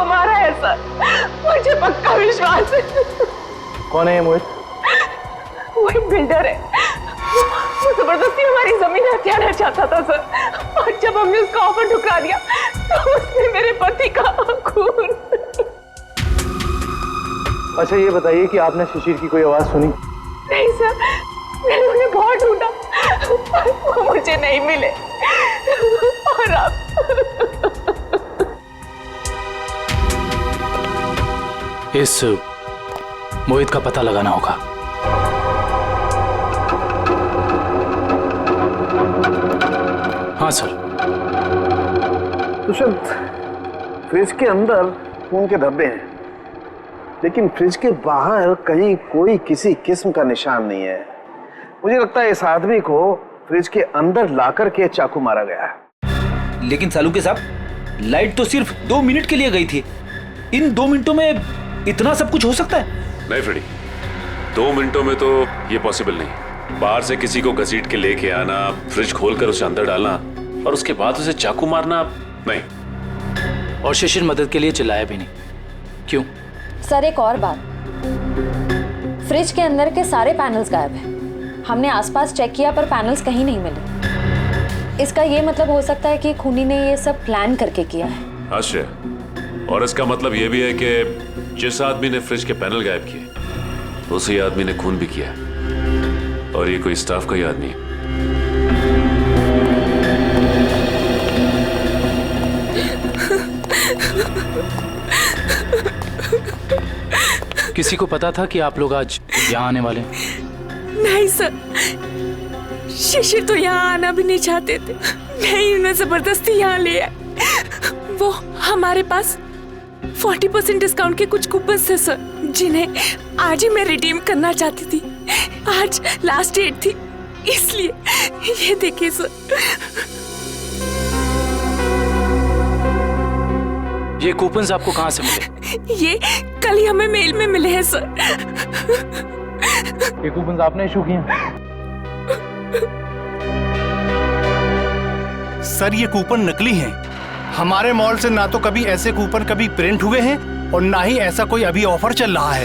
को मारा है सर, मुझे पक्का विश्वास है। कौन है ये मोहित? वो एक बिल्डर है, वो जबरदस्ती हमारी जमीन हथियाना चाहता था सर, और जब हमने उसका ऑफर ठुकरा दिया तो उसने मेरे पति का खून। अच्छा ये बताइए कि आपने शिशिर की कोई आवाज सुनी? नहीं सर, मैंने उन्हें बहुत ढूंढा, वो मुझे नहीं मिले। और आप इस मोहित का पता लगाना होगा। हाँ सर। दुष्यंत, फ्रिज के अंदर खून के धब्बे हैं, लेकिन फ्रिज के बाहर कहीं कोई किसी किस्म का निशान नहीं है। मुझे लगता है इस आदमी को फ्रिज के अंदर लाकर के चाकू मारा गया है। लेकिन सालू साहब, लाइट तो सिर्फ 2 मिनट के लिए गई थी। इन 2 मिनटों में इतना सब कुछ हो सकता है? नहीं फ्रेडी, 2 मिनटों में तो ये पॉसिबल नहीं। बाहर से किसी को घसीट के लेके आना, फ्रिज खोलकर उसे अंदर डालना और उसके बाद उसे चाकू मारना, नहीं। और शिशिर मदद के लिए चिल्लाया भी नहीं। क्यों? सर एक और बात, फ्रिज के अंदर के सारे पैनल्स गायब हैं। हमने आसपास चेक किया पर पैनल्स कहीं नहीं मिले। इसका ये मतलब हो सकता है कि खूनी ने ये सब प्लान करके किया है। आश्चर्य। और इसका मतलब ये भी है कि जिस आदमी ने फ्रिज के पैनल गायब किए उसी आदमी ने खून भी किया, और ये कोई स्टाफ का ही आदमी है। किसी को पता था कि आप लोग आज यहाँ आने वाले? नहीं सर, शिशिर तो यहाँ आना भी नहीं चाहते थे, नहीं उन्हें जबरदस्ती यहाँ ले आए। वो हमारे पास 40% डिस्काउंट के कुछ कूपन्स थे सर, जिन्हें आज ही मैं रिडीम करना चाहती थी। आज लास्ट डेट थी, इसलिए ये देखिए सर। ये कूपन्स आपको कहाँ से मिले? ये कल ही हमें मेल में मिले हैं सर। ये कूपन्स आपने इशू किए? सर ये कूपन नकली हैं। हमारे मॉल से ना तो कभी ऐसे कूपन कभी प्रिंट हुए हैं और ना ही ऐसा कोई अभी ऑफर चल रहा है।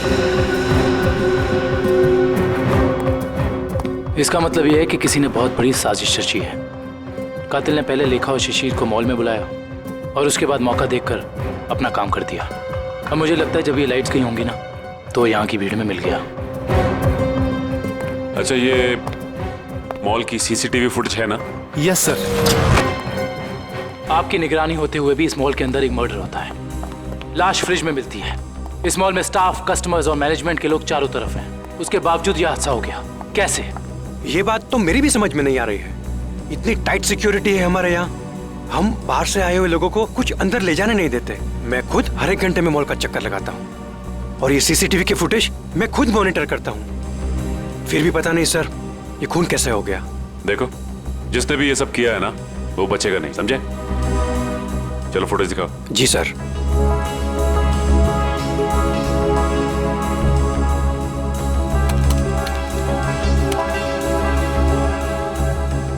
इसका मतलब यह है कि किसी ने बहुत बड़ी साजिश रची है। कातिल ने पहले लेखा और शिशिर को मॉल में बुलाया और उसके बाद मौका देखकर अपना काम कर दिया। अब मुझे लगता है जब ये लाइट्स गई होंगी ना तो यहाँ की भीड़ में मिल गया। अच्छा, ये मॉल की सीसीटीवी फुटेज है ना? Yes sir. आपकी निगरानी होते हुए भी इस मॉल के अंदर एक मर्डर होता है। लाश फ्रिज में मिलती है। इस मॉल में स्टाफ, कस्टमर्स और मैनेजमेंट के लोग चारों तरफ हैं। उसके बावजूद यह हादसा हो गया। कैसे? ये बात तो मेरी भी समझ में नहीं आ रही है। इतनी टाइट सिक्योरिटी है हमारे यहाँ, हम बाहर से आए हुए लोगों को कुछ अंदर ले जाने नहीं देते। मैं खुद हर एक घंटे में मॉल का चक्कर लगाता हूँ और ये सीसीटीवी की फुटेज मैं खुद मॉनिटर करता हूँ। फिर भी पता नहीं सर, ये खून कैसे हो गया। देखो, जिसने भी ये सब किया है ना, वो बचेगा नहीं, समझे? चलो फुटेज दिखाओ। जी सर।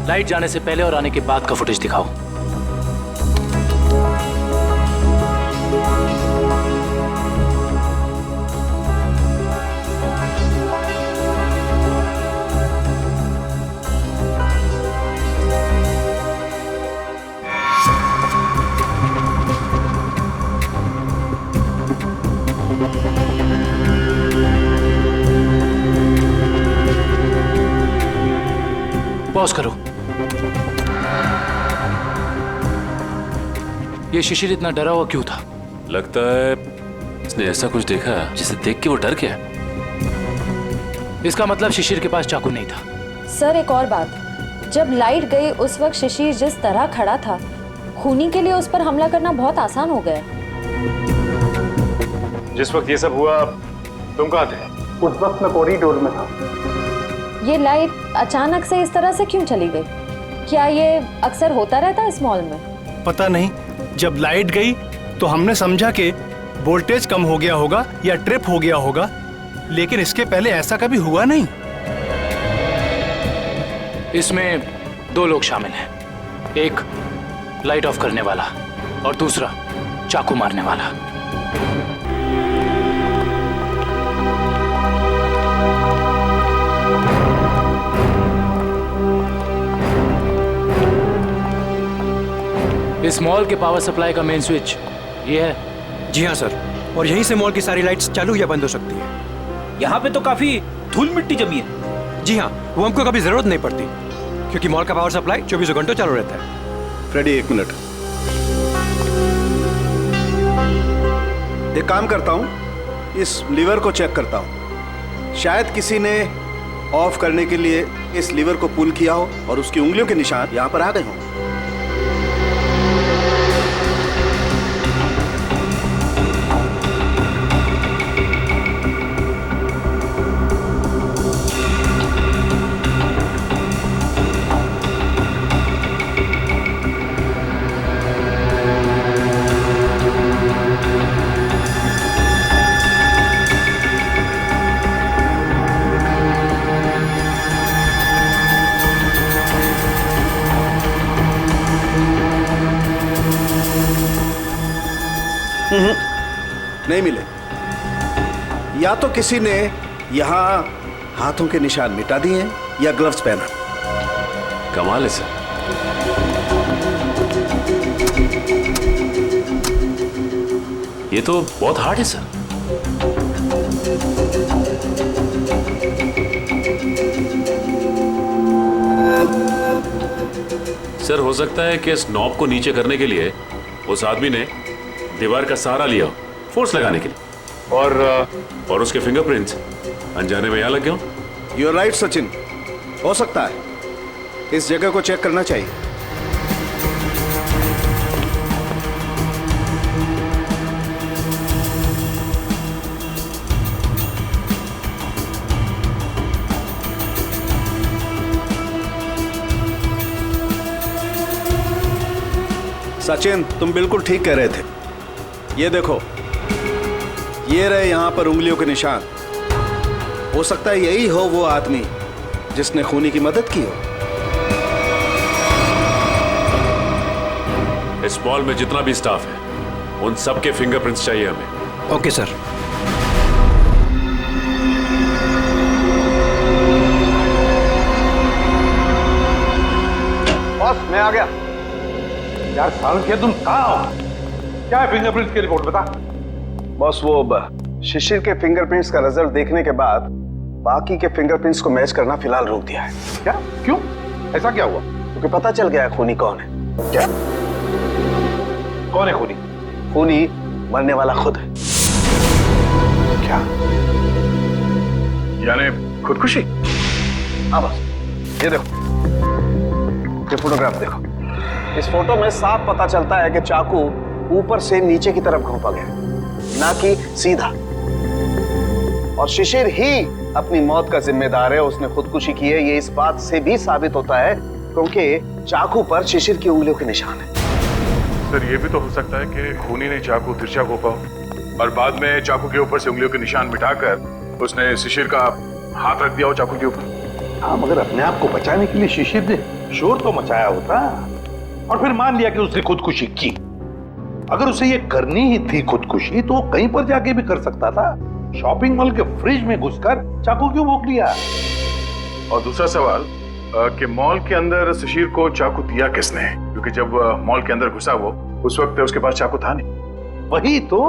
लाइट जाने से पहले और आने के बाद का फुटेज दिखाओ। पॉज करो। ये शिशिर इतना डरा हुआ क्यों था? लगता है इसने ऐसा कुछ देखा जिसे देख के वो डर गया। इसका मतलब शिशिर के पास चाकू नहीं था। सर एक और बात, जब लाइट गई उस वक्त शिशिर जिस तरह खड़ा था, खूनी के लिए उस पर हमला करना बहुत आसान हो गया। जिस वक्त ये सब हुआ तुम कहाँ थे? उस वक्त मैं कॉरिडोर में था। ये लाइट अचानक से इस तरह से क्यों चली गई? क्या ये अक्सर होता रहता है इस मॉल में? पता नहीं, जब लाइट गई तो हमने समझा कि वोल्टेज कम हो गया होगा या ट्रिप हो गया होगा, लेकिन इसके पहले ऐसा कभी हुआ नहीं। इसमें 2 लोग शामिल हैं, एक लाइट ऑफ करने वाला और दूसरा चाकू मारने वाला। इस मॉल के पावर सप्लाई का मेन स्विच ये है? जी हाँ सर, और यहीं से मॉल की सारी लाइट्स चालू या बंद हो सकती है। यहाँ पे तो काफी धूल मिट्टी जमी है। जी हाँ, वो हमको कभी जरूरत नहीं पड़ती क्योंकि मॉल का पावर सप्लाई 24 घंटों चालू रहता है। फ्रेडी, एक मिनट। एक काम करता हूँ, इस लीवर को चेक करता हूँ। शायद किसी ने ऑफ करने के लिए इस लीवर को पुल किया हो और उसकी उंगलियों के निशान यहाँ पर आ गए हों। नहीं मिले। या तो किसी ने यहाँ हाथों के निशान मिटा दिए हैं या ग्लव्स पहना। कमाल है सर। ये तो बहुत हार्ड है सर। सर हो सकता है कि इस नॉब को नीचे करने के लिए उस आदमी ने दीवार का सहारा लिया हो, फोर्स लगाने के लिए, और उसके फिंगरप्रिंट्स अनजाने में यहाँ लग गए हो। यू आर राइट सचिन, हो सकता है। इस जगह को चेक करना चाहिए। सचिन, तुम बिल्कुल ठीक कह रहे थे। ये देखो, ये रहे यहां पर उंगलियों के निशान। हो सकता है यही हो वो आदमी जिसने खूनी की मदद की हो। इस मॉल में जितना भी स्टाफ है उन सबके फिंगरप्रिंट्स चाहिए हमें। Okay sir. बॉस, मैं आ गया। यार साल के तुम कहाँ हो? क्या है फिंगरप्रिंट्स की रिपोर्ट, बता। बॉस, वो शिशिर के फिंगरप्रिंट्स का रिजल्ट देखने के बाद बाकी के फिंगरप्रिंट्स को मैच करना फिलहाल रोक दिया है। क्या? क्यों? ऐसा क्या हुआ? क्योंकि पता चल गया खूनी कौन है। क्या? कौन है खूनी? खूनी मरने वाला खुद है। क्या? यानी खुदकुशी? हाँ बॉस, ये देखो, ये फोटोग्राफ देखो। इस फोटो में साफ पता चलता है कि चाकू ऊपर से नीचे की तरफ घोंपा गया, ना कि सीधा। और शिशिर ही अपनी मौत का जिम्मेदार है, उसने खुदकुशी की है। ये इस बात से भी साबित होता है क्योंकि चाकू पर शिशिर की उंगलियों के निशान है। सर, ये भी तो हो सकता है कि खूनी ने चाकू तिरछा घोंपा हो और बाद में चाकू के ऊपर से उंगलियों के निशान मिटाकर उसने शिशिर का हाथ रख दिया हो चाकू के ऊपर। हाँ, मगर अपने आप को बचाने के लिए शिशिर ने शोर तो मचाया होता और फिर मान लिया कि उसने खुदकुशी की। अगर उसे ये करनी ही थी खुदकुशी तो कहीं पर जाके भी कर सकता था। शॉपिंग मॉल के फ्रिज में घुसकर चाकू क्यों भोंक लिया? और दूसरा सवाल कि मॉल के अंदर शिशिर को चाकू दिया किसने? क्योंकि जब मॉल के अंदर घुसा वो, उस वक्त उसके पास चाकू था नहीं। वही तो,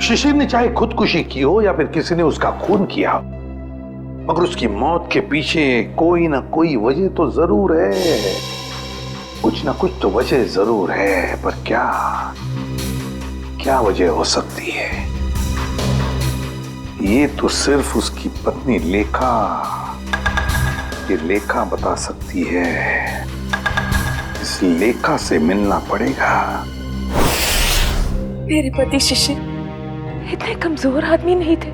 शिशिर ने चाहे खुदकुशी की हो या फिर किसी ने उसका खून किया, मगर उसकी मौत के पीछे कोई ना कोई वजह तो जरूर है। कुछ ना कुछ तो वजह जरूर है, पर क्या क्या वजह हो सकती है? ये तो सिर्फ उसकी पत्नी लेखा, ये लेखा बता सकती है। इस लेखा से मिलना पड़ेगा। मेरे पति शिशिर इतने कमजोर आदमी नहीं थे।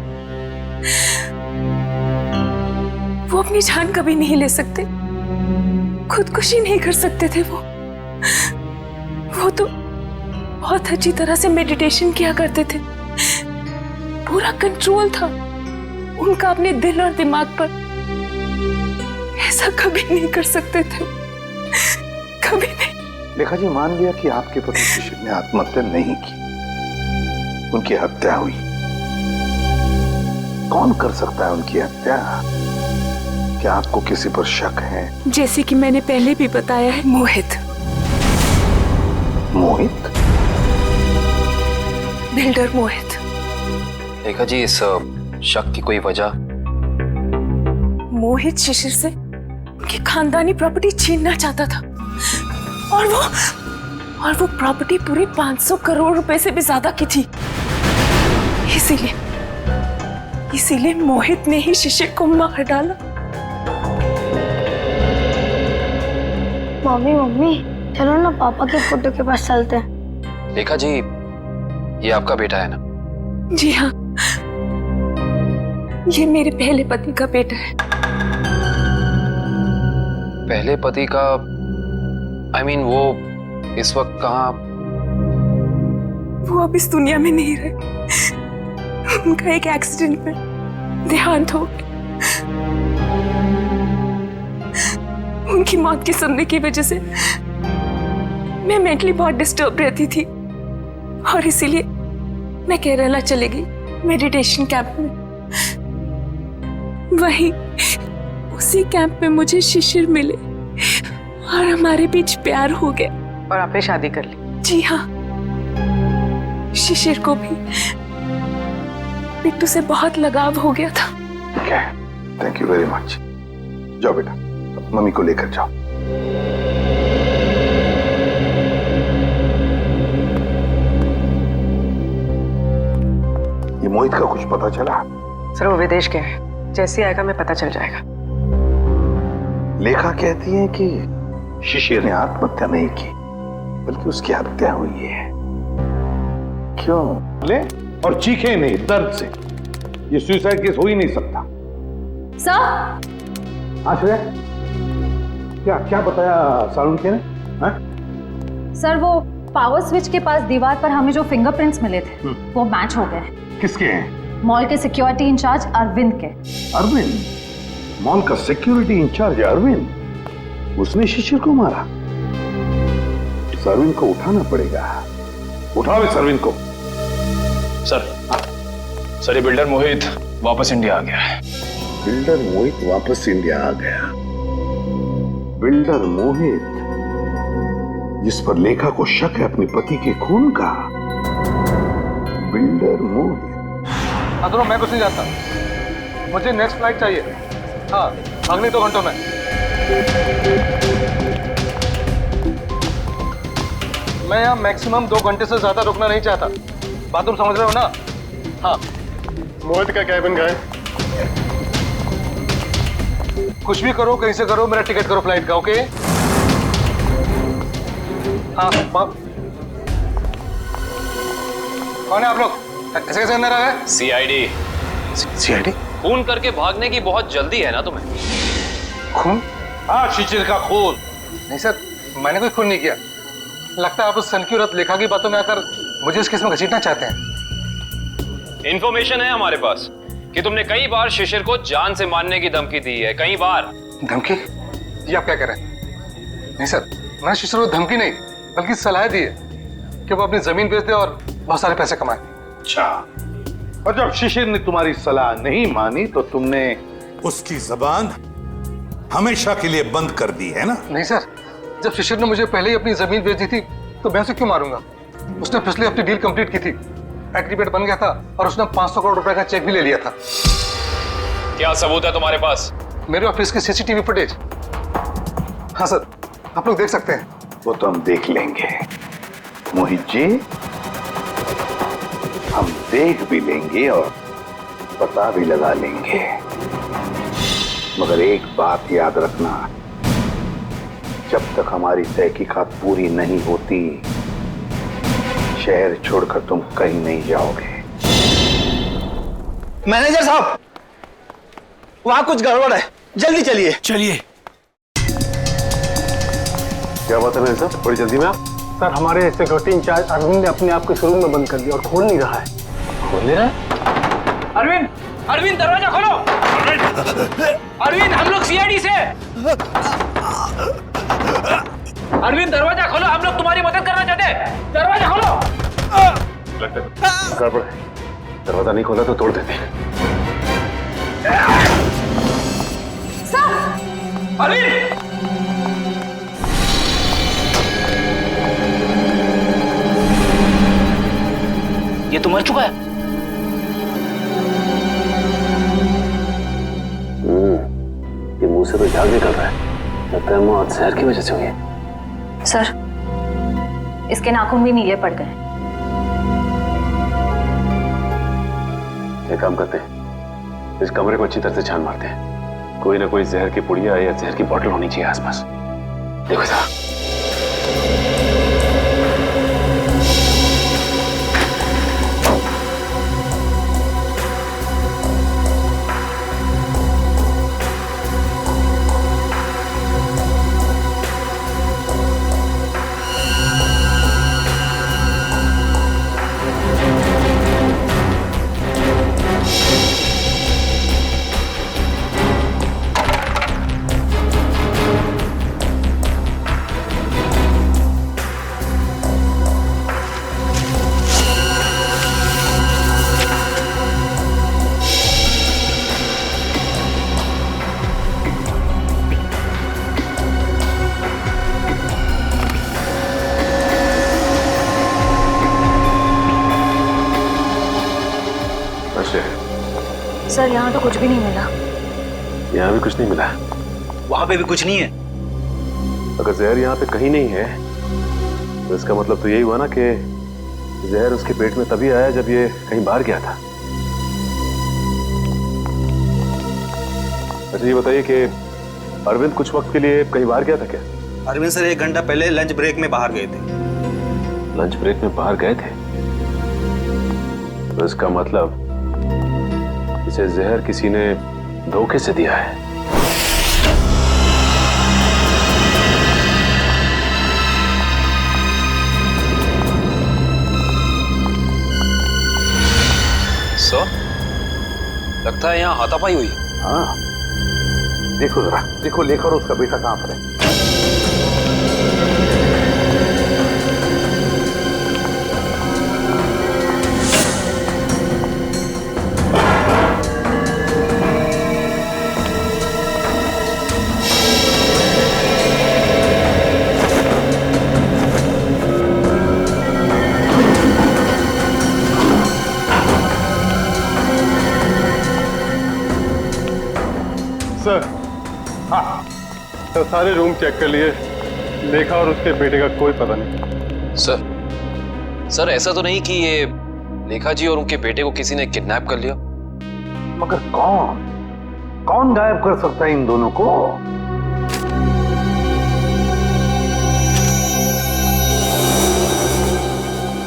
वो अपनी जान कभी नहीं ले सकते, खुदकुशी नहीं कर सकते थे। वो तो बहुत अच्छी तरह से मेडिटेशन किया करते थे। पूरा कंट्रोल था उनका अपने दिल और दिमाग पर। ऐसा कभी नहीं कर सकते थे, कभी नहीं। लेखा जी, मान लिया कि आपके पति शिशिर ने आत्महत्या नहीं की, उनकी हत्या हुई। कौन कर सकता है उनकी हत्या? क्या आपको किसी पर शक है? जैसे कि मैंने पहले भी बताया है, मोहित। मोहित? बिल्डर मोहित। देखा जी, इस शक की कोई वजह? मोहित शिशिर से उनकी खानदानी प्रॉपर्टी छीनना चाहता था और वो प्रॉपर्टी पूरी 500 करोड़ रुपए से भी ज्यादा की थी। इसीलिए मोहित ने ही शिशिर को मार डाला। मम्मी चलो ना पापा के फोटो के पास चलते हैं। देखा जी, ये आपका बेटा है ना? जी हाँ, ये मेरे पहले पति का बेटा है। पहले पति का? I mean, वो इस वक्त कहाँ? वो अब इस दुनिया में नहीं रहे। उनका एक एक्सीडेंट में देहांत हो गया। उनकी मौत के सुनने की वजह से मैं मेंटली बहुत डिस्टर्ब रहती थी और इसीलिए मैं केरला चली गई मेडिटेशन कैंप में। वहीं उसी कैंप में मुझे शिशिर मिले और हमारे बीच प्यार हो गया। और आपने शादी कर ली? जी हाँ, शिशिर को भी बिट्टू से बहुत लगाव हो गया था। Thank you very much. जाओ बेटा, मम्मी को लेकर जाओ। ये मोहित का कुछ पता चला? सर वो विदेश गया है, जैसे आएगा मैं पता चल जाएगा। लेखा कहती है कि शिशिर ने आत्महत्या नहीं की बल्कि उसकी हत्या हुई है। क्यों? ले और चीखे नहीं दर्द से। ये सुसाइड केस हो ही नहीं सकता। सर। आश्रय, क्या बताया सालुंखे ने? सर वो पावर स्विच के पास दीवार पर हमें जो फिंगरप्रिंट्स मिले थे वो मैच हो गए। किसके हैं? मॉल के सिक्योरिटी इंचार्ज अरविंद के। अरविंद? मॉल का सिक्योरिटी इंचार्ज अरविंद? उसने शिशिर को मारा? इस अरविंद को उठाना पड़ेगा। उठाओ इस अरविंद को। सर ये बिल्डर मोहित वापस इंडिया आ गया है। बिल्डर मोहित वापस इंडिया आ गया? बिल्डर मोहित जिस पर लेखा को शक है अपने पति के खून का? बिल्डर मोहित। दोनों मैं कुछ नहीं जानता, मुझे नेक्स्ट फ्लाइट चाहिए। हाँ, अगले 2 घंटों में। मैं यहाँ मैक्सिमम 2 घंटे से ज्यादा रुकना नहीं चाहता। बात तुम समझ रहे हो ना? हाँ। मोहित का कैबिन गए। कुछ भी करो, कहीं से करो, मेरा टिकट करो फ्लाइट का। ओके? हाँ। कौन है आप लोग? ऐसे कैसे अंदर आ गए? सीआईडी। सीआईडी? खून करके भागने की बहुत जल्दी है ना तुम्हें? खून? हाँ, शिशिर का खून। नहीं सर, मैंने कोई खून नहीं किया। लगता है आप उस सन की औरत लेखा की बातों में आकर मुझे इस केस में घसीटना चाहते हैं। इंफॉर्मेशन है हमारे पास कि तुमने कई बार शिशिर को जान से मारने की धमकी दी है। कई बार। धमकी? ये आप क्या कह रहे हैं? नहीं सर, मैंने शिशिर को धमकी नहीं बल्कि सलाह दी है कि वो अपनी जमीन बेच दे और बहुत सारे पैसे कमाए। अच्छा, और जब शिशिर ने तुम्हारी सलाह नहीं मानी तो तुमने उसकी जबान हमेशा के लिए बंद कर दी है ना? नहीं सर, जब शिशिर ने मुझे पहले ही अपनी जमीन बेच दी थी तो मैं उसे क्यों मारूंगा? उसने पिछले हफ्ते डील कंप्लीट की थी, एग्रीमेंट बन गया था और उसने 500 करोड़ रुपए का चेक भी ले लिया था। क्या सबूत है तुम्हारे पास? मेरे ऑफिस की सीसीटीवी फुटेज। हाँ सर, आप लोग देख सकते हैं। वो तो हम देख लेंगे मोहित जी, हम देख भी लेंगे और पता भी लगा लेंगे। मगर एक बात याद रखना, जब तक हमारी तहकीकात पूरी नहीं होती शहर छोड़कर तुम कहीं नहीं जाओगे। मैनेजर साहब, वहां कुछ गड़बड़ है, जल्दी चलिए। चलिए। क्या बात है मैनेजर साहब, बड़ी जल्दी में आप? सर हमारे सिक्योरिटी इंचार्ज अरविंद ने अपने आप को इस रूम में बंद कर दिया और खोल नहीं रहा है। खोल नहीं रहा है? अरविंद, अरविंद दरवाजा खोलो। अरविंद, हम लोग सीआईडी से। अरविंद दरवाजा खोलो, हम लोग तुम्हारी मदद करना चाहते हैं। दरवाजा खोलो। गड़बड़ है, दरवाजा नहीं खोला तो तोड़ देते। अरविंद! ये तो मर चुका है। ये मुंह से तो झाग निकल रहा है, लगता है मौत जहर की वजह से हुई है। सर, इसके नाखून भी नीले पड़ गए। एक काम करते हैं, इस कमरे को अच्छी तरह से छान मारते हैं। कोई ना कोई जहर की पुड़िया या जहर की बोतल होनी चाहिए आसपास। देखो साहब, सर, यहाँ तो कुछ भी नहीं मिला। यहाँ भी कुछ नहीं मिला। वहां पे भी कुछ नहीं है। अगर जहर यहाँ पे कहीं नहीं है तो इसका मतलब तो यही हुआ ना कि जहर उसके पेट में तभी आया जब ये कहीं बाहर गया था। अच्छा ये बताइए कि अरविंद कुछ वक्त के लिए कहीं बाहर गया था क्या? अरविंद सर 1 घंटा पहले लंच ब्रेक में बाहर गए थे। लंच ब्रेक में बाहर गए थे? तो इसका मतलब इसे जहर किसी ने धोखे से दिया है। सर, लगता है यहाँ हाथापाई हुई। हाँ, देखो जरा, देखो लेखा और उसका बेटा कहां पर है। सर, हाँ, तो सारे रूम चेक कर लिए, लेखा और उसके बेटे का कोई पता नहीं। सर ऐसा तो नहीं कि ये लेखा जी और उनके बेटे को किसी ने किडनैप कर लिया? मगर कौन गायब कर सकता है इन दोनों को?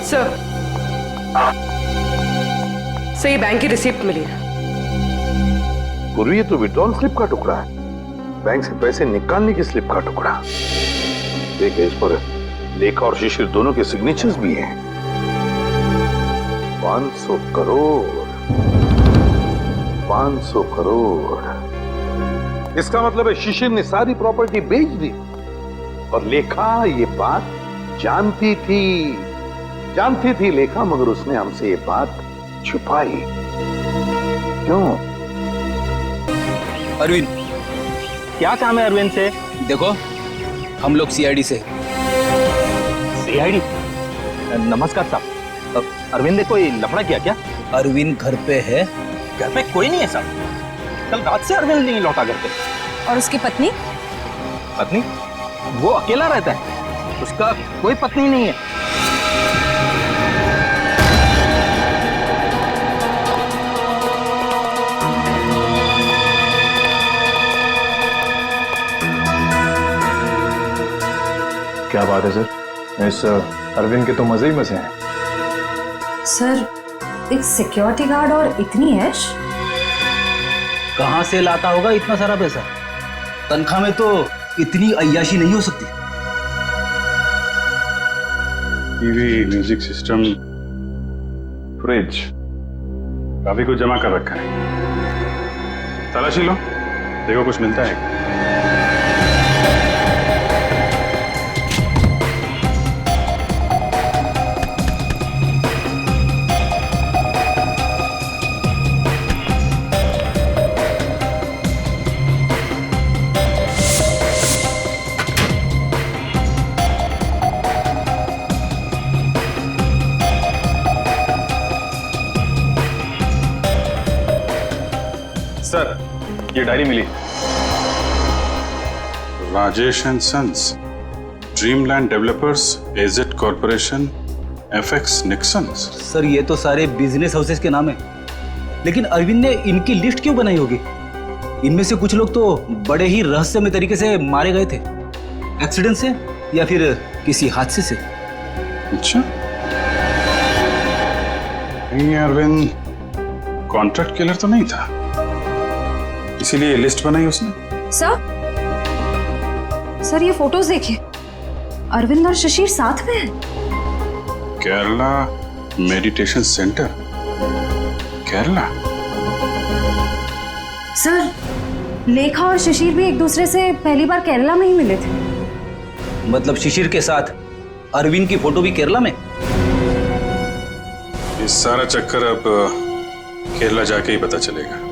सर, ये बैंक की रिसिप्ट मिली है। पूर्वी, ये तो विड्रॉल स्लिप का टुकड़ा है, बैंक से पैसे निकालने की स्लिप का टुकड़ा। देखिए इस पर लेखा और शिशिर दोनों के सिग्नेचर्स भी हैं। 500 करोड़, 500 करोड़। इसका मतलब है शिशिर ने सारी प्रॉपर्टी बेच दी और लेखा ये बात जानती थी लेखा, मगर उसने हमसे ये बात छुपाई। क्यों? अरविंद, क्या काम है अरविंद से? देखो, हम लोग सीआईडी से। सीआईडी? नमस्कार साहब, अरविंद ने कोई लफड़ा किया क्या? अरविंद घर पे है। घर पे कोई नहीं है साहब, कल रात से अरविंद नहीं लौटा घर पे। और उसकी पत्नी? पत्नी? वो अकेला रहता है, उसका कोई पत्नी नहीं है। क्या बात है सर, इस अरविंद के तो मजे ही मजे हैं। सर, एक सिक्योरिटी गार्ड और इतनी ऐश? कहां से लाता होगा इतना सारा पैसा? तनख्वाह में तो इतनी अय्याशी नहीं हो सकती। टीवी, म्यूजिक सिस्टम, फ्रिज, काफी कुछ जमा कर रखा है। तलाशी लो, देखो कुछ मिलता है। सर, ये डायरी मिली। Rajesh and Sons, Dreamland Developers, AZ Corporation, FX Nixons. Sir ये तो सारे बिजनेस हाउसेस के नाम है, लेकिन अरविंद ने इनकी लिस्ट क्यों बनाई होगी? इनमें से कुछ लोग तो बड़े ही रहस्यमय तरीके से मारे गए थे, एक्सीडेंट से या फिर किसी हादसे से। अच्छा, ये अरविंद कॉन्ट्रैक्ट किलर तो नहीं था, इसीलिए लिस्ट बनाई उसने। सर ये फोटोज देखिए, अरविंद और शिशिर साथ में हैं। Kerala meditation centre, Kerala. Sir लेखा और शिशिर भी एक दूसरे से पहली बार केरला में ही मिले थे। मतलब शिशिर के साथ अरविंद की फोटो भी केरला में? ये सारा चक्कर अब केरला जाके ही पता चलेगा।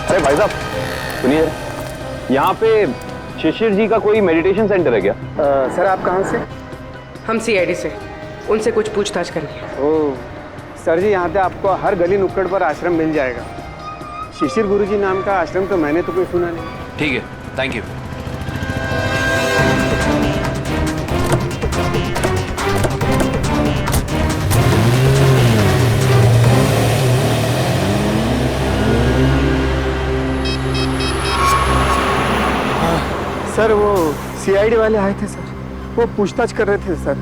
अरे भाई साहब सुनिए, यहाँ पे शिशिर जी का कोई मेडिटेशन सेंटर है क्या? सर आप कहाँ से? हम सीआईडी से, उनसे कुछ पूछताछ करनी है। ओह सर जी, यहाँ पे आपको हर गली नुक्कड़ पर आश्रम मिल जाएगा। शिशिर गुरुजी नाम का आश्रम तो मैंने तो कोई सुना नहीं। ठीक है, थैंक यू। सर वो सीआईडी वाले आए थे सर, वो पूछताछ कर रहे थे सर।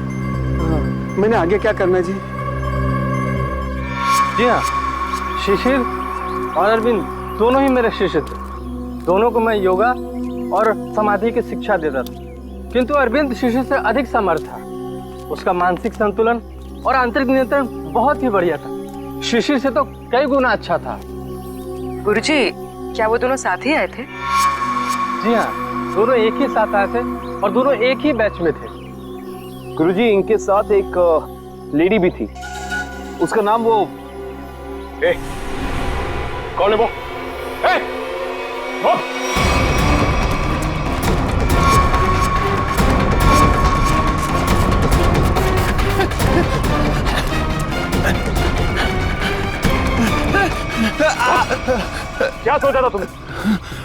हाँ, मैंने आगे क्या करना जी? जी हाँ, शिशिर और अरविंद दोनों ही मेरे शिष्य थे। दोनों को मैं योगा और समाधि की शिक्षा देता था, किंतु अरविंद शिशिर से अधिक समर्थ था। उसका मानसिक संतुलन और आंतरिक नियंत्रण बहुत ही बढ़िया था। शिशिर से तो कई गुना अच्छा था। गुरुजी, क्या वो दोनों साथ ही आए थे? जी हाँ, दोनों एक ही साथ आए थे और दोनों एक ही बैच में थे। गुरुजी, इनके साथ एक लेडी भी थी, उसका नाम वो कौन है वो? वो क्या सोचा था तुमने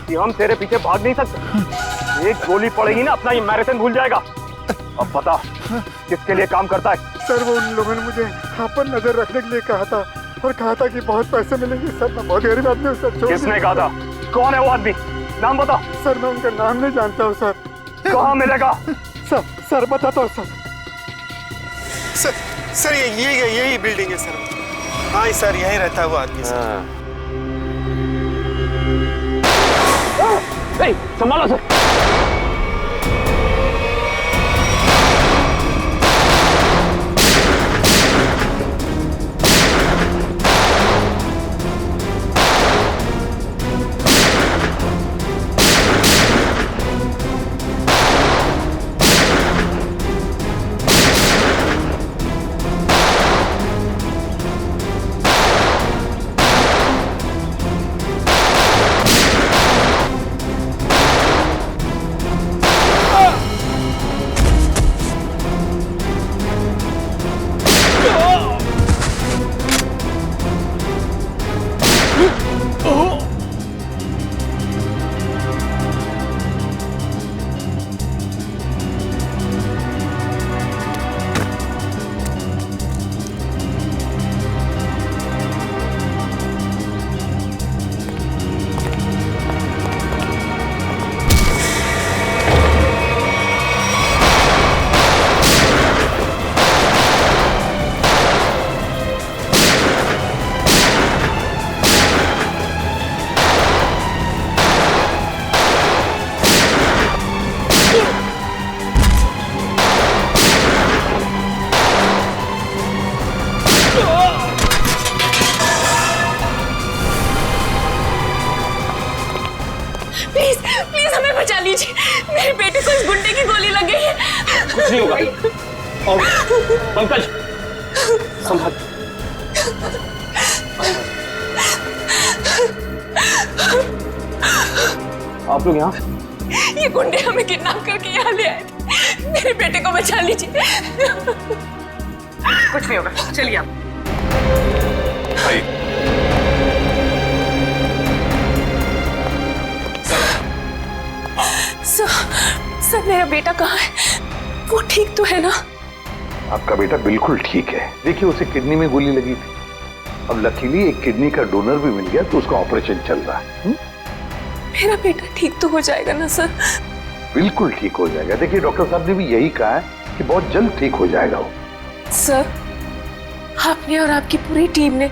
कि हम तेरे पीछे भाग नहीं सकते? एक गोली पड़ेगी ना, अपना ये मैराथन भूल जाएगा। अब पता किसके लिए काम करता है? सर वो उन लोगों ने मुझे यहाँ पर नजर रखने के लिए कहा था और कहा था कि बहुत पैसे मिलेंगे। सर मैं बहुत गरीब आदमी हूँ सर। किसने कहा था? कौन है वो आदमी? नाम बता। सर मैं उनका नाम नहीं जानता हूँ सर। कहाँ मिलेगा? सर बताता हूँ सर। सर यही बिल्डिंग है सर। हाँ सर, यहीं रहता है वो आदमी सर। संभालो सर। बचा लीजिए, मेरे बेटे को इस गुंडे की गोली लग गई है। कुछ नहीं होगा। और पंकज संभाल। आप लोग यहाँ? ये गुंडे हमें किडनैप करके यहाँ ले आए थे, मेरे बेटे को बचा लीजिए। कुछ नहीं होगा, चलिए आप। सर मेरा बेटा कहाँ है? वो ठीक तो है ना? आपका बेटा बिल्कुल ठीक है। देखिए उसे किडनी में गोली लगी थी, अब लकीली एक किडनी का डोनर भी मिल गया तो उसका ऑपरेशन चल रहा है। मेरा बेटा ठीक तो हो जाएगा ना सर? बिल्कुल ठीक हो जाएगा। देखिए डॉक्टर साहब ने भी यही कहा है कि बहुत जल्द ठीक हो जाएगा वो। सर आपने और आपकी पूरी टीम ने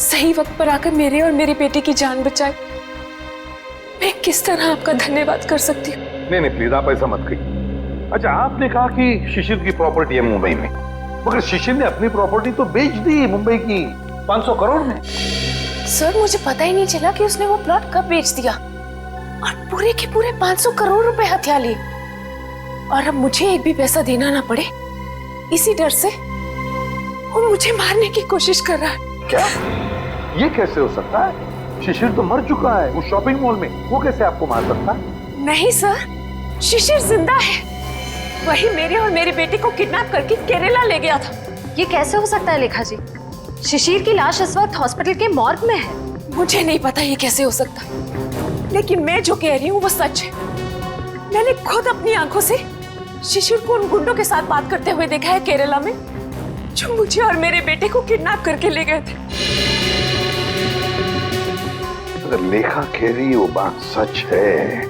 सही वक्त पर आकर मेरे और मेरे बेटे की जान बचाई। मैं किस तरह आपका धन्यवाद कर सकती हूँ? नहीं प्लीज आप ऐसा मत कहिए। अच्छा आपने कहा कि शिशिर की प्रॉपर्टी है मुंबई में, मगर शिशिर ने अपनी प्रॉपर्टी तो बेच दी मुंबई की 500 करोड़ में। सर मुझे पता ही नहीं चला कि उसने वो प्लॉट कब बेच दिया और पूरे के पूरे 500 करोड़ रुपए हथिया लिए, और अब मुझे एक भी पैसा देना ना पड़े इसी डर से वो मुझे मारने की कोशिश कर रहा है। क्या ये कैसे हो सकता है? शिशिर तो मर चुका है उस शॉपिंग मॉल में, वो कैसे आपको मार सकता है? नहीं सर, शिशिर जिंदा है। वही मेरे और मेरे बेटे को किडनैप करके केरला ले गया था। ये कैसे हो सकता है लेखा जी? शिशिर की लाश इस वक्त हॉस्पिटल के मॉर्ग में है। मुझे नहीं पता ये कैसे हो सकता, लेकिन मैं जो कह रही हूँ वो सच है। मैंने खुद अपनी आंखों से शिशिर को उन गुंडों के साथ बात करते हुए देखा है केरला में, जो मुझे और मेरे बेटे को किडनैप करके ले गए थे। अगर लेखा कह रही वो बात सच है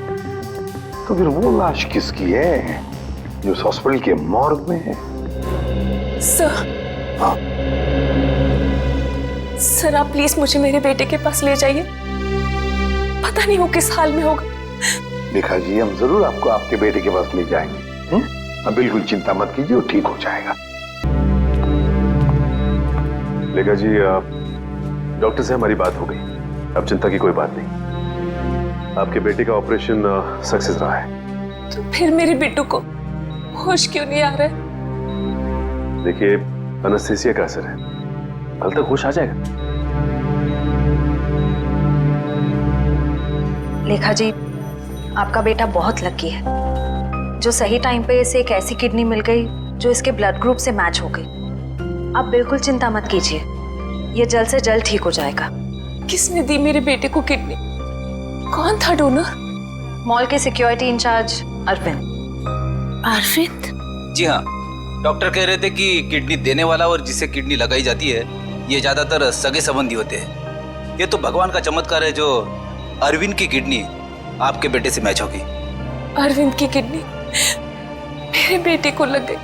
तो फिर वो लाश किसकी है जो उस हॉस्पिटल के मॉर्ग में है? सर सर आप प्लीज मुझे मेरे बेटे के पास ले जाइए, पता नहीं वो किस हाल में होगा। लेखा जी हम जरूर आपको आपके बेटे के पास ले जाएंगे। अब बिल्कुल चिंता मत कीजिए, वो ठीक हो जाएगा। लेखा जी डॉक्टर से हमारी बात हो गई, अब चिंता की कोई बात नहीं। आपके बेटे का ऑपरेशन सक्सेस रहा है। तो फिर मेरे बेटू को होश क्यों नहीं आ रहा है? देखिए एनेस्थीसिया का असर है, कल तक होश आ जाएगा। लेखा जी आपका बेटा बहुत लकी है जो सही टाइम पे इसे एक ऐसी किडनी मिल गई जो इसके ब्लड ग्रुप से मैच हो गई। आप बिल्कुल चिंता मत कीजिए, ये जल्द से जल्द ठीक हो जाएगा। किसने दी मेरे बेटे को किडनी? कौन था डोनर? मॉल के सिक्योरिटी इंचार्ज अरविंद। अरविंद? जी हाँ, डॉक्टर कह रहे थे कि किडनी देने वाला और जिसे किडनी लगाई जाती है ये ज्यादातर सगे संबंधी होते हैं। ये तो भगवान का चमत्कार है जो अरविंद की किडनी आपके बेटे से मैच होगी। अरविंद की किडनी मेरे बेटे को लग गई,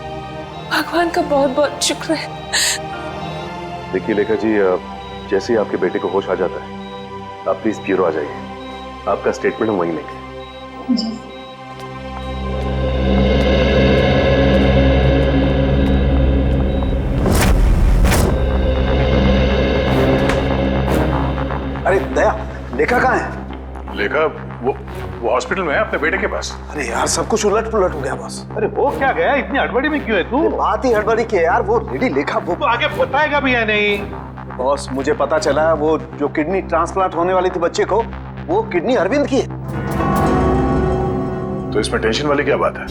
भगवान का बहुत बहुत शुक्र है। देखिए लेखा जी जैसे ही आपके बेटे को होश आ जाता है आप प्लीज ब्यूरो आ जाइए, आपका स्टेटमेंट हम वहीं लेंगे। जी। अरे दया, लेखा कहाँ है? लेखा वो हॉस्पिटल में है अपने बेटे के पास। अरे यार सब कुछ उलट पुलट हो गया बॉस। अरे वो क्या गया, इतनी हड़बड़ी में क्यों है तू? बात ही हड़बड़ी की है यार, वो लेडी लेखा वो तो आगे बताएगा भी है नहीं? बॉस मुझे पता चला वो जो किडनी ट्रांसप्लांट होने वाली थी बच्चे को, वो किडनी अरविंद की है। तो इसमें टेंशन वाली क्या बात है?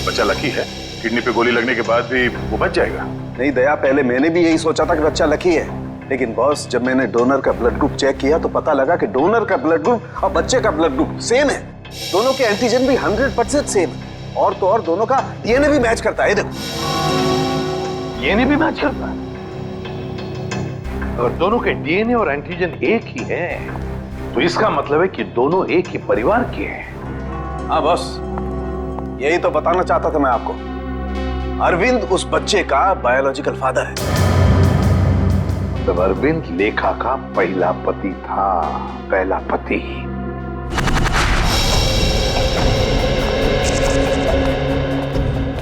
बच्चा लकी है, किडनी पे गोली लगने के बाद भी वो बच जाएगा। नहीं दया, पहले मैंने भी यही सोचा था कि बच्चा लकी है, लेकिन बॉस जब मैंने डोनर का ब्लड ग्रुप चेक किया तो पता लगा कि डोनर का ब्लड ग्रुप और बच्चे का ब्लड ग्रुप सेम है। दोनों के एंटीजन भी 100% सेम है, और तो और दोनों का डीएनए भी मैच करता है। देखो डीएनए भी मैच करता है। अगर दोनों के डीएनए और एंटीजन एक ही है तो इसका मतलब है कि दोनों एक ही परिवार के हैं। हाँ बॉस, यही तो बताना चाहता था मैं आपको। अरविंद उस बच्चे का बायोलॉजिकल फादर है। तब अरविंद लेखा का पहला पति था, पहला पति।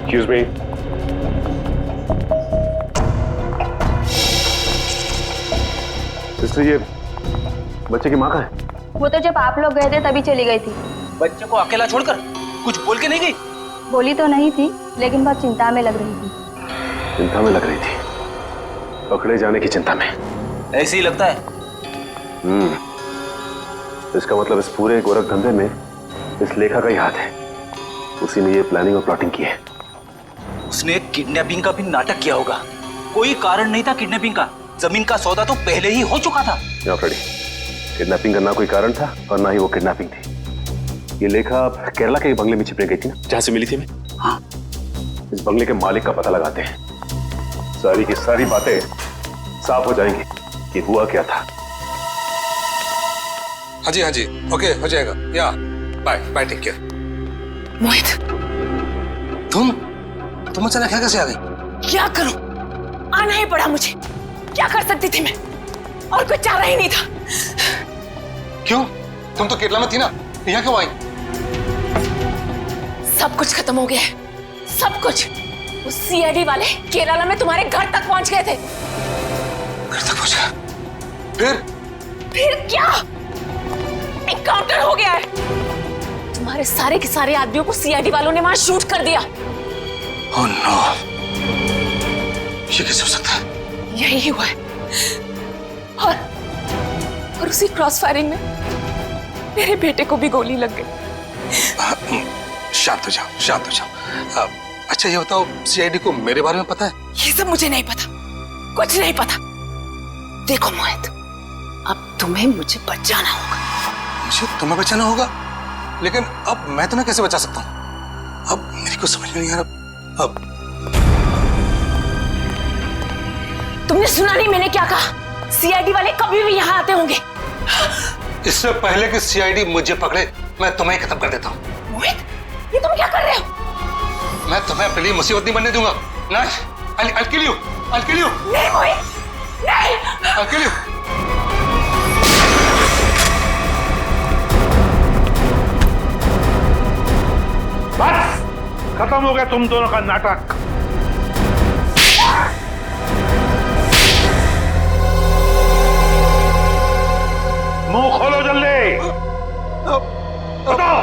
Excuse me. सिस्टर ये बच्चे की माँ कहाँ है? वो तो जब आप लोग गए थे तभी चली गई थी। बच्चे को अकेला छोड़कर? कुछ बोल के नहीं गई? बोली तो नहीं थी, लेकिन बहुत चिंता में लग रही थी। चिंता में लग रही थी? पकड़े जाने की चिंता में? ऐसे ही लगता है। इसका मतलब इस पूरे गोरख धंधे में इस लेखा का ही हाथ है। उसी ने ये प्लानिंग और प्लॉटिंग की है। उसने किडनैपिंग का भी नाटक किया होगा। कोई कारण नहीं था किडनैपिंग का। जमीन का सौदा तो पहले ही हो चुका था। फ्रेडी, किडनैपिंग का ना कोई कारण था और ना ही वो किडनैपिंग थी। ये लेखा केरला के बंगले में छिपने गई थी ना, जहां से मिली थी मैं। हाँ, इस बंगले के मालिक का पता लगाते हैं। सारी की सारी बातें साफ हो जाएंगी कि हुआ क्या था। हाँ जी, ओके, हो जाएगा। या बाय, टेक केयर। मोहित, तुम अचानक यहाँ कैसे आ गई? क्या करूं? आना ही पड़ा मुझे। क्या कर सकती थी मैं? और कोई चारा ही नहीं था। क्यों? तुम तो केरला में थी ना, यहाँ क्यों आई? सब कुछ खत्म हो गया है, सब कुछ। उस सीआईडी वाले केरला में तुम्हारे घर तक पहुंच गए थे। घर तक पहुंचा? फिर क्या? एनकाउंटर हो गया है। तुम्हारे सारे के सारे आदमियों को सीआईडी वालों ने वहां शूट कर दिया। ओह नो, ये कैसे हो सकता है? यही हुआ है। और उसी क्रॉस फायरिंग में मेरे बेटे को भी गोली लग गई। शांत हो जाओ। अच्छा ये बताओ, सीआईडी को मेरे बारे में पता है? ये सब मुझे नहीं पता, कुछ नहीं पता। देखो मोहित, अब तुम्हें मुझे बचाना होगा। मुझे तुम्हें बचाना होगा? लेकिन अब मैं तुम्हें कैसे बचा सकता हूँ? अब मेरी को समझ में नहीं आ रहा। अब तुमने सुना नहीं मैंने क्या कहा? सीआईडी वाले कभी भी यहाँ आते होंगे। इससे पहले कि सीआईडी मुझे पकड़े, मैं तुम्हें खत्म कर देता हूँ। मोहित, ये तुम क्या कर रहे हो? मैं तुम्हें अपने लिए मुसीबत नहीं बनने दूंगा। ना, I'll kill you. नहीं मोहित, नहीं। I'll kill you. बस खत्म हो गया तुम दोनों का नाटक। मुंह खोलो जल्दी, बताओ।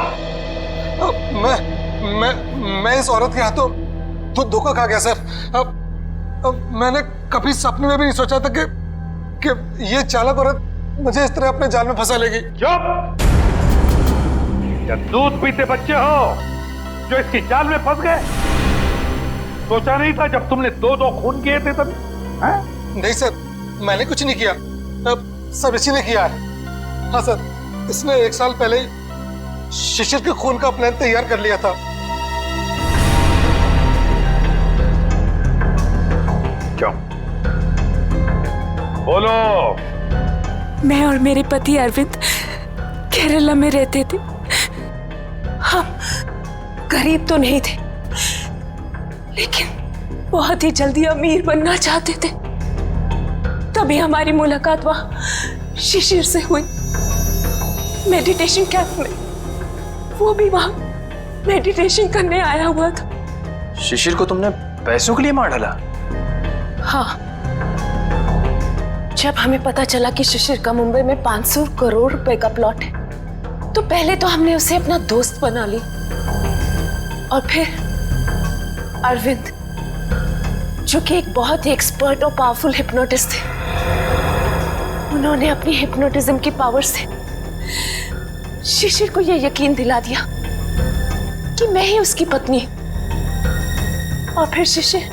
मैं इस औरत के हाथों तो धोखा खा गया सर। अब मैंने कभी सपने में भी नहीं सोचा था कि ये चालाक औरत मुझे इस तरह अपने जाल में फंसा लेगी। चुप! क्या दूध पीते बच्चे हो जो इसकी जाल में फंस गए? सोचा नहीं था जब तुमने दो खून किए थे तब? नहीं सर, मैंने कुछ नहीं किया। अब सब इसी ने किया है। हाँ सर, इसने 1 साल पहले ही शिशिर के खून का प्लान तैयार कर लिया था। क्यों? बोलो। मैं और मेरे पति अरविंद केरला में रहते थे। हम गरीब तो नहीं थे, लेकिन बहुत ही जल्दी अमीर बनना चाहते थे। तभी हमारी मुलाकात वहां शिशिर से हुई, मेडिटेशन कैंप में। वो भी वहां मेडिटेशन करने आया हुआ था। शिशिर को तुमने पैसों के लिए मार डाला? हाँ, जब हमें पता चला कि शिशिर का मुंबई में 500 करोड़ रुपए का प्लॉट है, तो पहले तो हमने उसे अपना दोस्त बना लिया, और फिर अरविंद, जो कि एक बहुत ही एक्सपर्ट और पावरफुल हिप्नोटिस्ट थे, उन्होंने अपनी हिप्नोटिज्म की पावर से शिशिर को यह यकीन दिला दिया कि मैं ही उसकी पत्नी हूं। और फिर शिशिर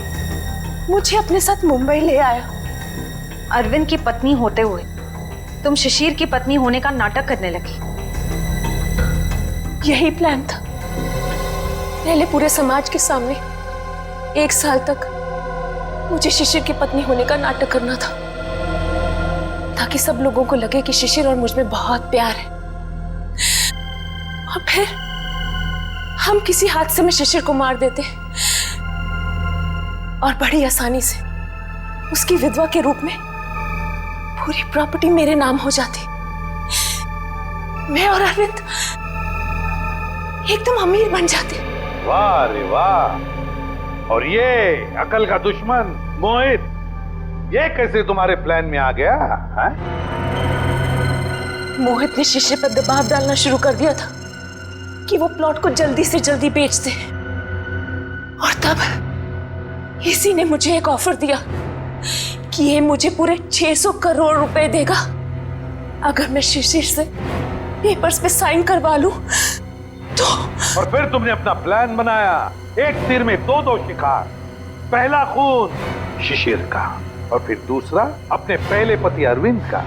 मुझे अपने साथ मुंबई ले आया। अरविंद की पत्नी होते हुए तुम शिशिर की पत्नी होने का नाटक करने लगी। यही प्लान था। पहले पूरे समाज के सामने 1 साल तक मुझे शिशिर की पत्नी होने का नाटक करना था, ताकि सब लोगों को लगे कि शिशिर और मुझ में बहुत प्यार है। और फिर हम किसी हादसे में शिशिर को मार देते और बड़ी आसानी से उसकी विधवा के रूप में पूरी प्रॉपर्टी मेरे नाम हो जाती। मैं और अरविंद एकदम अमीर बन जाते। वाह रे वाह! और ये अकल का दुश्मन मोहित, ये कैसे तुम्हारे प्लान में आ गया? है? मोहित ने शिशिर पर दबाव डालना शुरू कर दिया था कि वो प्लॉट को जल्दी से जल्दी बेच दे। और तब इसी ने मुझे एक ऑफर दिया कि ये मुझे पूरे 600 करोड़ रुपए देगा अगर मैं शिशिर से पेपर्स पे साइन करवा लूं तो। और फिर तुमने अपना प्लान बनाया, एक तीर में दो शिकार। पहला खून शिशिर का और फिर दूसरा अपने पहले पति अरविंद का।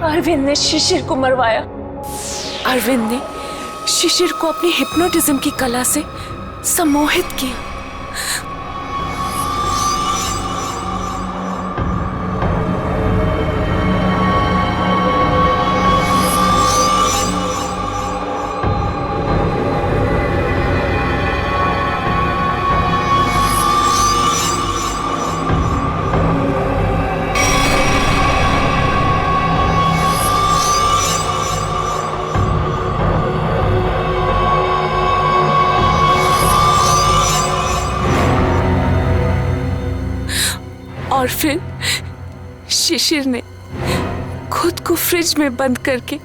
अरविंद ने शिशिर को मरवाया। अरविंद ने शिशिर को अपनी हिप्नोटिज्म की कला से सम्मोहित किया। और फिर शिशिर ने खुद को फ्रिज में बंद करके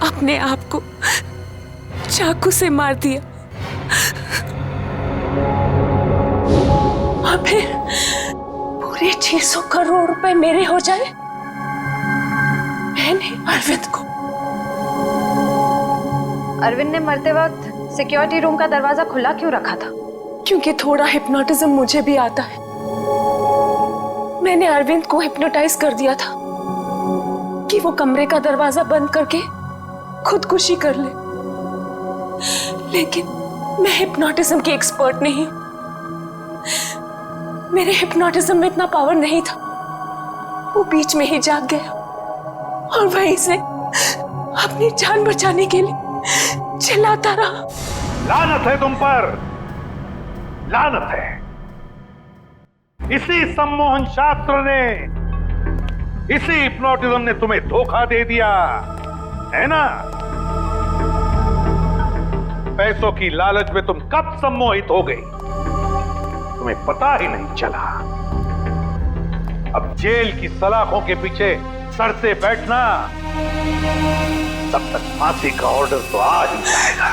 अपने आप को चाकू से मार दिया। और फिर पूरे 600 करोड़ रुपए मेरे हो जाए। मैंने अरविंद को। अरविंद ने मरते वक्त सिक्योरिटी रूम का दरवाजा खुला क्यों रखा था? क्योंकि थोड़ा हिप्नोटिज्म मुझे भी आता है। मैंने अरविंद को हिप्नोटाइज कर दिया था कि वो कमरे का दरवाजा बंद करके खुदकुशी कर ले। लेकिन मैं हिप्नोटिज्म की एक्सपर्ट नहीं। मेरे हिप्नोटिज्म में इतना पावर नहीं था। वो बीच में ही जाग गया और वहीं से अपनी जान बचाने के लिए चिल्लाता रहा। लानत है तुम पर, लानत है। इसी सम्मोहन शास्त्र ने, इसी हिप्नोटिज्म ने तुम्हें धोखा दे दिया है ना? पैसों की लालच में तुम कब सम्मोहित हो गई, तुम्हें पता ही नहीं चला। अब जेल की सलाखों के पीछे सड़ते बैठना, तब तक फांसी का ऑर्डर तो आ ही जाएगा।